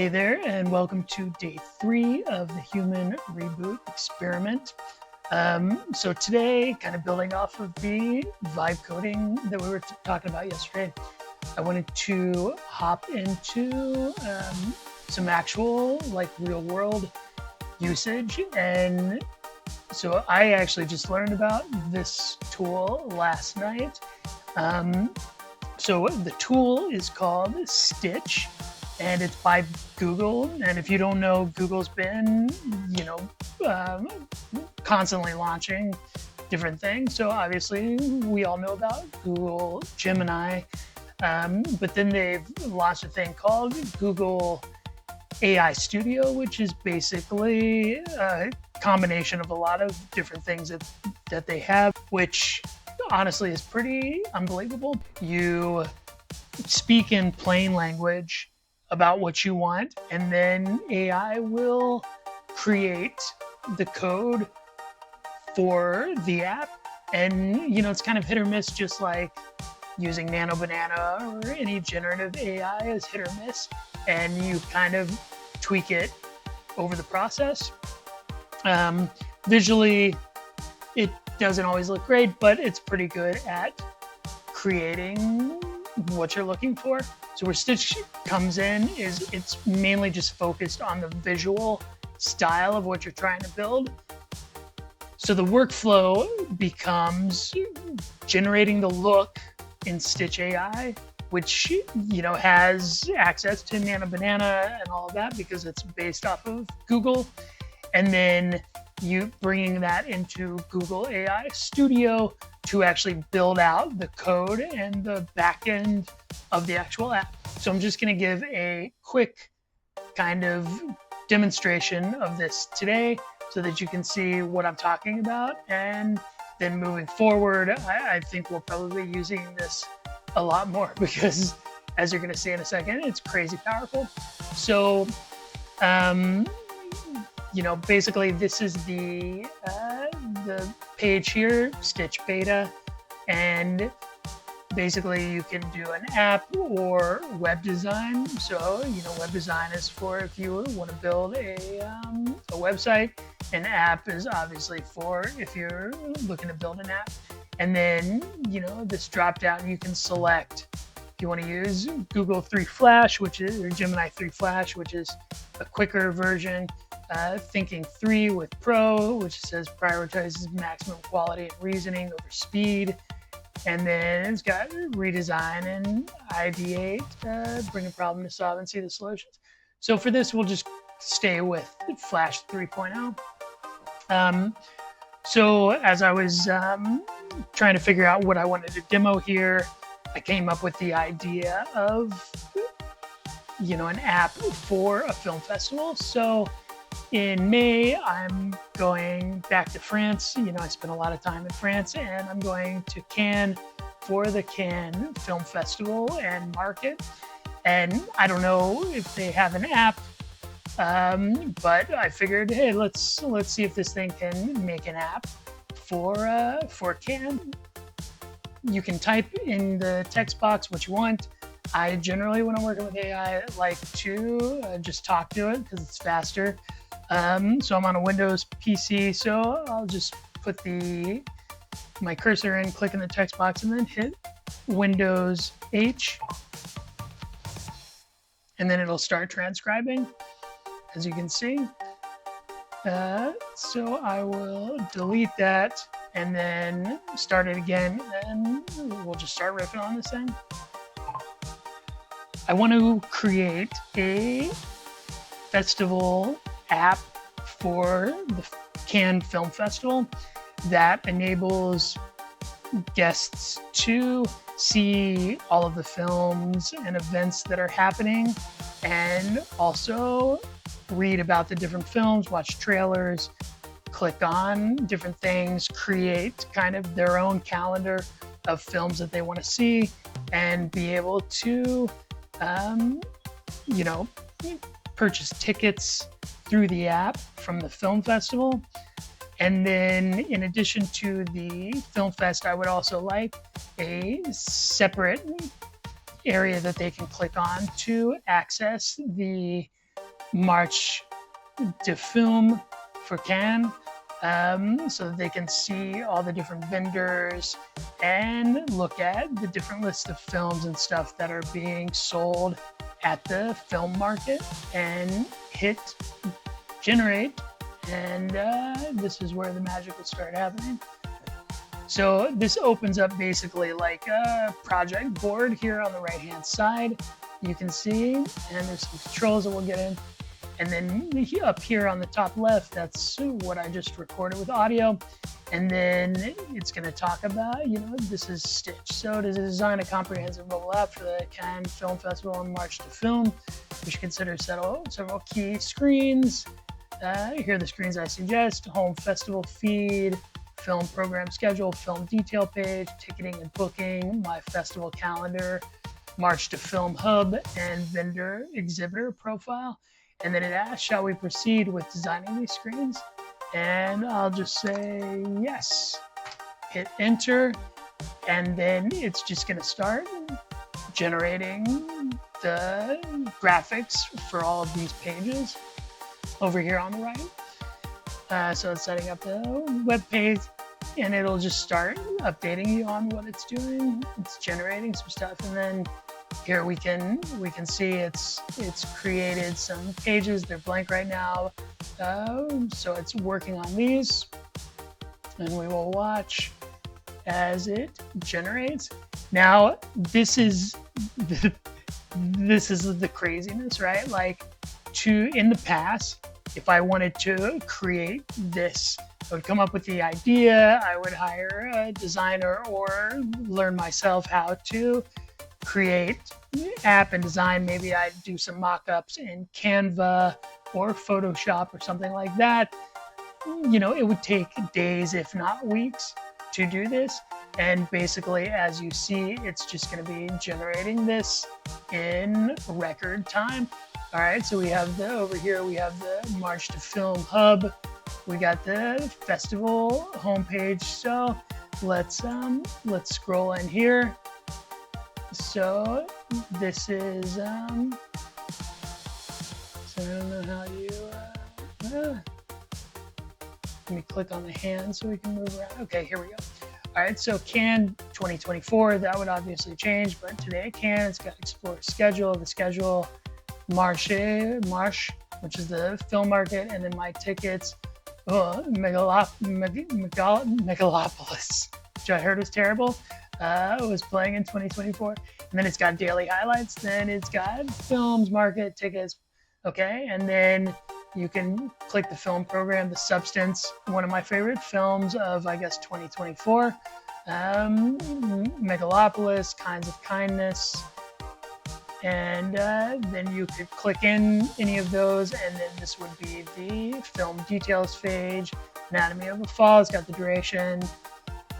Hey there, and welcome to day 3 of the Human Reboot Experiment. So today, kind of building off of the vibe coding that we were talking about yesterday, I wanted to hop into some actual, like, real world usage. And so I actually just learned about this tool last night. So the tool is called Stitch, and it's by Google. And if you don't know, Google's been, um, constantly launching different things. So obviously, we all know about Google Gemini, but then they've launched a thing called Google AI Studio, which is basically a combination of a lot of different things that they have, which honestly is pretty unbelievable. You speak in plain language about what you want, and then AI will create the code for the app. And it's kind of hit or miss, just like using Nano Banana or any generative AI is hit or miss, and you kind of tweak it over the process. Visually, it doesn't always look great, but it's pretty good at creating what you're looking for. So where Stitch comes in is it's mainly just focused on the visual style of what you're trying to build. So the workflow becomes generating the look in Stitch AI, which has access to Nano Banana and all of that because it's based off of Google, and then you bringing that into Google AI Studio to actually build out the code and the backend of the actual app. So I'm just going to give a quick kind of demonstration of this today so that you can see what I'm talking about. And then moving forward, I think we'll probably be using this a lot more because, as you're going to see in a second, it's crazy powerful. So, basically this is the page here, Stitch Beta, and basically you can do an app or web design. So, web design is for if you want to build a website. An app is obviously for if you're looking to build an app. And then, this drop down, you can select if you want to use Google 3 Flash, or Gemini 3 Flash, which is a quicker version. Thinking 3 with Pro, which says prioritizes maximum quality and reasoning over speed. And then it's got redesign and ideate, bring a problem to solve and see the solutions. So for this, we'll just stay with Flash 3.0. So as I was trying to figure out what I wanted to demo here, I came up with the idea of, an app for a film festival. So in May, I'm going back to France. I spent a lot of time in France, and I'm going to Cannes for the Cannes Film Festival and Market. And I don't know if they have an app, but I figured, hey, let's see if this thing can make an app for Cannes. You can type in the text box what you want. I generally, when I'm working with AI, like to just talk to it because it's faster. So I'm on a Windows PC, so I'll just put my cursor in, click in the text box, and then hit Windows H, and then it'll start transcribing, as you can see. So I will delete that and then start it again, and we'll just start riffing on this thing. I want to create a festival app for the Cannes Film Festival that enables guests to see all of the films and events that are happening, and also read about the different films, watch trailers, click on different things, create kind of their own calendar of films that they want to see, and be able to, purchase tickets through the app from the film festival. And then in addition to the film fest, I would also like a separate area that they can click on to access the March to Film for Cannes, so that they can see all the different vendors and look at the different lists of films and stuff that are being sold at the film market and hit generate. And this is where the magic will start happening. So this opens up basically like a project board here on the right hand side. You can see, and there's some controls that we'll get in. And then up here on the top left, that's what I just recorded with audio. And then it's going to talk about, this is Stitch. So to design a comprehensive mobile app for the Cannes Film Festival on March to Film, we should consider several key screens. Here are the screens I suggest: home festival feed, film program schedule, film detail page, ticketing and booking, my festival calendar, March to Film hub, and vendor exhibitor profile. And then it asks, shall we proceed with designing these screens? And I'll just say yes. Hit enter, and then it's just going to start generating the graphics for all of these pages over here on the right. So it's setting up the web page, and it'll just start updating you on what it's doing. It's generating some stuff, and then here we can see it's created some pages. They're blank right now, so it's working on these, and we will watch as it generates. Now this is the craziness, right? Like, in the past, if I wanted to create this, I would come up with the idea, I would hire a designer or learn myself how to create app and design. Maybe I'd do some mock-ups in Canva or Photoshop or something like that. It would take days, if not weeks, to do this. And basically, as you see, it's just going to be generating this in record time. All right, so over here we have the March to Film hub. We got the festival homepage. So let's scroll in here. So this is so I don't know how you let me click on the hand so we can move around. Okay, here we go. All right, so Cannes 2024, that would obviously change, but today at Cannes, it's got Explore Schedule, the schedule, March, which is the film market, and then my tickets, Megalopolis, which I heard is terrible. Was playing in 2024, and then it's got daily highlights, then it's got films, market, tickets, okay, and then you can click the film program, The Substance, one of my favorite films of, I guess, 2024, Megalopolis, Kinds of Kindness, and then you could click in any of those, and then this would be the film details page, Anatomy of a Fall, it's got the duration,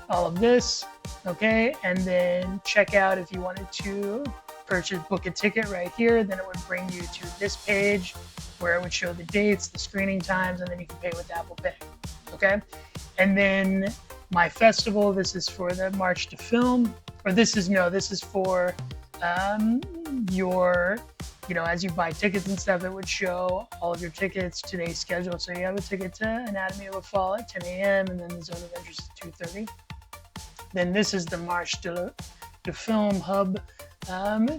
all of this, okay, and then check out if you wanted to book a ticket right here, then it would bring you to this page where it would show the dates, the screening times, and then you can pay with Apple Pay, okay? And then my festival, this is for the March to Film, or this is for your, as you buy tickets and stuff, it would show all of your tickets, today's schedule. So you have a ticket to Anatomy of a Fall at 10 a.m. and then the Zone of Interest at 2:30. Then this is the March to Film hub.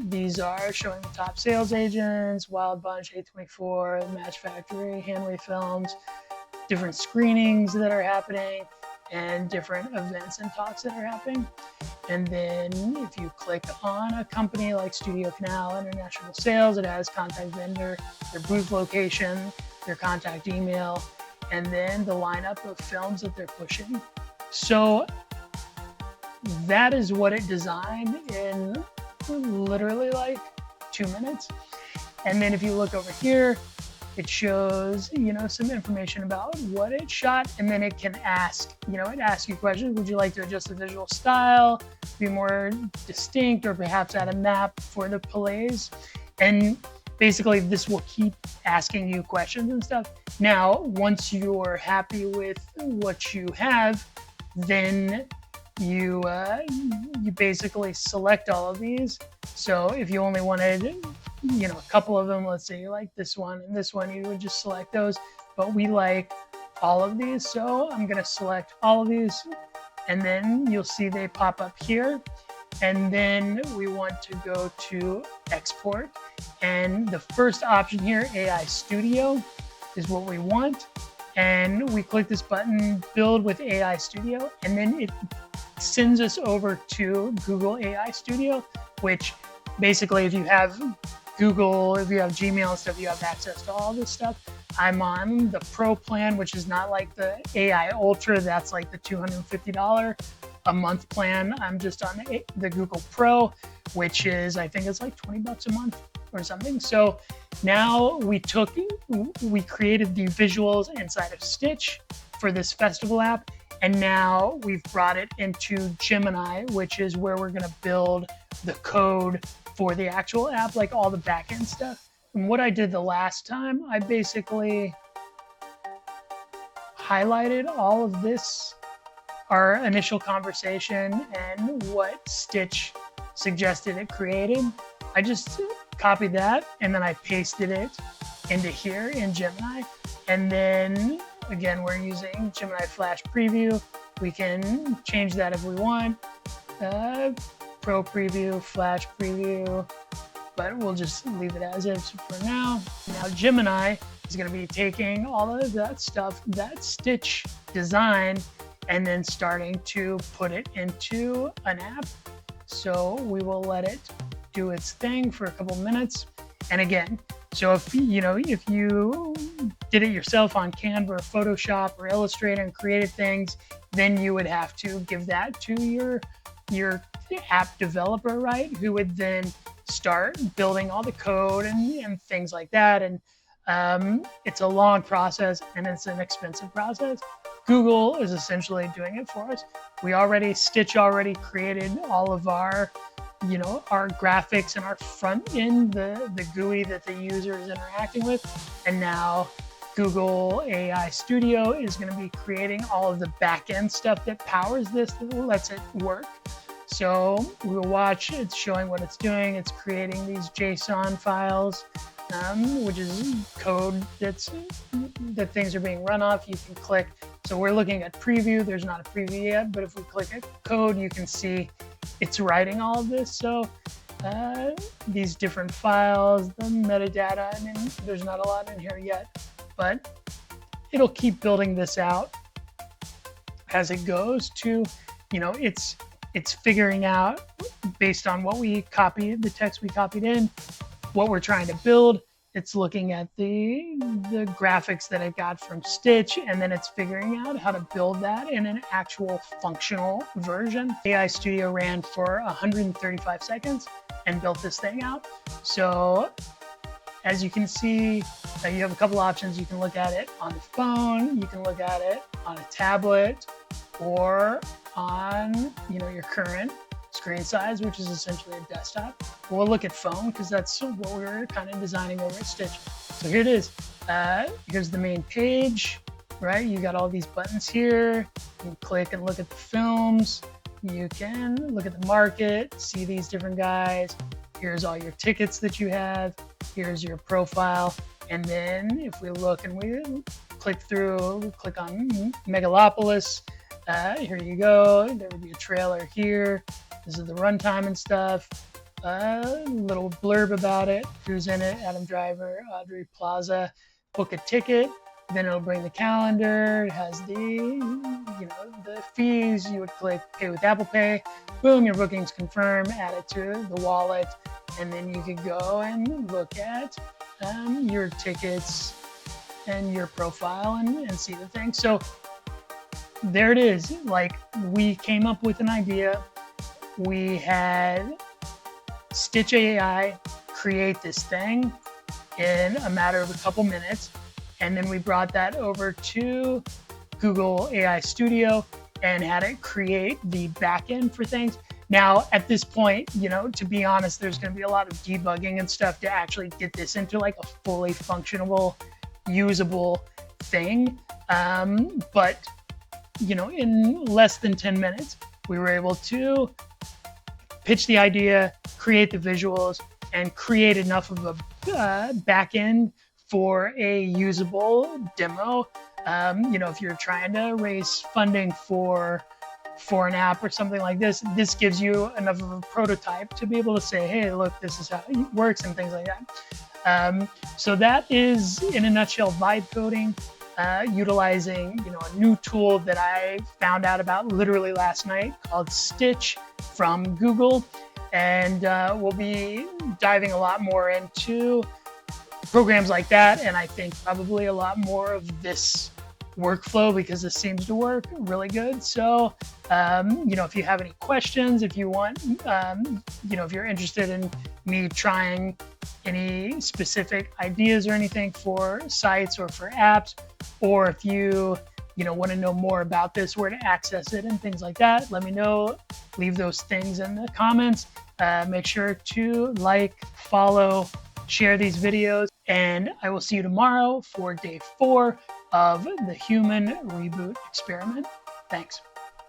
These are showing the top sales agents, Wild Bunch, A24, Match Factory, Hanway Films, different screenings that are happening, and different events and talks that are happening. And then if you click on a company like Studio Canal International Sales, it has contact vendor, their booth location, their contact email, and then the lineup of films that they're pushing. So that is what it designed in literally like 2 minutes. And then if you look over here, it shows, some information about what it shot, and then it can ask, it asks you questions. Would you like to adjust the visual style, be more distinct, or perhaps add a map for the plays? And basically this will keep asking you questions and stuff. Now, once you're happy with what you have, then you basically select all of these. So if you only wanted, a couple of them, let's say you like this one and this one, you would just select those. But we like all of these, so I'm going to select all of these, and then you'll see they pop up here. And then we want to go to export, and the first option here, AI Studio, is what we want. And we click this button, build with AI Studio, and then it sends us over to Google AI Studio, which basically, if you have Google, if you have Gmail and stuff, you have access to all this stuff. I'm on the Pro plan, which is not like the AI Ultra. That's like the $250 a month plan. I'm just on the Google Pro, which is, I think it's like 20 bucks a month or something. So now we created the visuals inside of Stitch for this festival app. And now we've brought it into Gemini, which is where we're going to build the code for the actual app, like all the backend stuff. And what I did the last time, I basically highlighted all of this, our initial conversation and what Stitch suggested it created. I just copied that and then I pasted it into here in Gemini. And then again, we're using Gemini Flash Preview. We can change that if we want. Pro Preview, Flash Preview, but we'll just leave it as is for now. Now Gemini is going to be taking all of that stuff that Stitch designed and then starting to put it into an app. So we will let it do its thing for a couple minutes. And again, so if you did it yourself on Canva or Photoshop or Illustrator and created things, then you would have to give that to your app developer, right? Who would then start building all the code and things like that. And it's a long process and it's an expensive process. Google is essentially doing it for us. Stitch already created all of our graphics and our front end, the GUI that the user is interacting with. And now Google AI Studio is going to be creating all of the back-end stuff that powers this, that lets it work. So we'll watch, it's showing what it's doing. It's creating these JSON files, which is code that things are being run off. You can click. So we're looking at preview. There's not a preview yet, but if we click at code, you can see it's writing all of this. So these different files, the metadata, I mean, there's not a lot in here yet, but it'll keep building this out as it goes to, it's figuring out based on what we copied, the text we copied in, what we're trying to build. It's looking at the graphics that it got from Stitch, and then it's figuring out how to build that in an actual functional version. AI Studio ran for 135 seconds and built this thing out. So as you can see, you have a couple options. You can look at it on the phone, you can look at it on a tablet, or on your current screen size, which is essentially a desktop. We'll look at phone because that's what we were kind of designing over at Stitch. So here it is. Here's the main page, right? You got all these buttons here. You can click and look at the films. You can look at the market, see these different guys. Here's all your tickets that you have. Here's your profile. And then if we look and we click through, click on Megalopolis, here you go. There would be a trailer here. This is the runtime and stuff. Little blurb about it. Who's in it? Adam Driver, Audrey Plaza. Book a ticket. Then it'll bring the calendar. It has the fees. You would click Pay with Apple Pay. Boom, your booking's confirmed. Add it to the wallet, and then you could go and look at your tickets and your profile and see the thing. So there it is. Like, we came up with an idea. We had Stitch AI create this thing in a matter of a couple minutes. And then we brought that over to Google AI Studio and had it create the backend for things. Now, at this point, to be honest, there's going to be a lot of debugging and stuff to actually get this into like a fully functional, usable thing. But in less than 10 minutes, we were able to pitch the idea, create the visuals, and create enough of a backend for a usable demo. If you're trying to raise funding for an app or something like this, this gives you enough of a prototype to be able to say, hey, look, this is how it works and things like that. So that is, in a nutshell, vibe coding, utilizing a new tool that I found out about literally last night called Stitch from Google. And we'll be diving a lot more into programs like that, and I think probably a lot more of this workflow, because this seems to work really good. So if you have any questions, if you want, if you're interested in me trying any specific ideas or anything for sites or for apps, or if you want to know more about this, where to access it and things like that, let me know. Leave those things in the comments. Make sure to like, follow, share these videos, and I will see you tomorrow for day 4 of the human reboot experiment. Thanks.